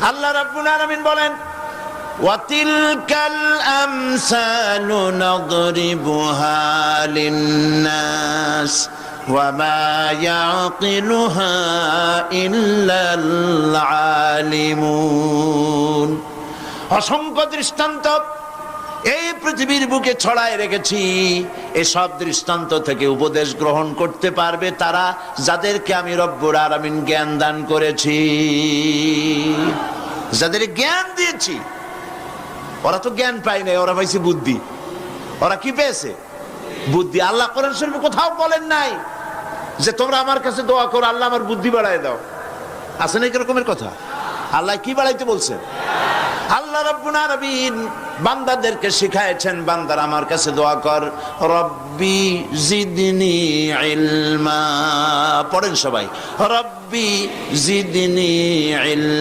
আল্লাহ রাব্বুল আলামিন বলেন, ওয়াতিলকাল আমসালু নাদরিবুহা লিন্নাস ওয়া মা ইয়াকিলুহা ইল্লাল আলিমুন। অসংখ্য দৃষ্টান্ত এই পৃথিবীর বুকে ছড়ায় রেখেছি। এসব দৃষ্টান্ত থেকে উপদেশ গ্রহণ করতে পারবে তারা, যাদেরকে আমি রব্বুল আলামিন জ্ঞান দান করেছি, যাদের জ্ঞান দিয়েছি। ওরা তো জ্ঞান পায় নাই, ওরা পাইছে বুদ্ধি। ওরা কি পেয়েছে? বুদ্ধি। আল্লাহ কোরআন শরীফে কোথাও বলেন নাই যে তোমরা আমার কাছে দোয়া করো আল্লাহ আমার বুদ্ধি বাড়ায় দাও। আছে না এরকমের কথা? আল্লাহ কি বাড়াইতে বলছেন? আল্লাহ রাব্বুল আলামিন বান্দাদেরকে শিখায়েছেন, বান্দারা আমার কাছে দোয়া কর, রব্বি জিদনি ইলমা। পড়েন সবাই, রব্বি জিদনি ইলমা।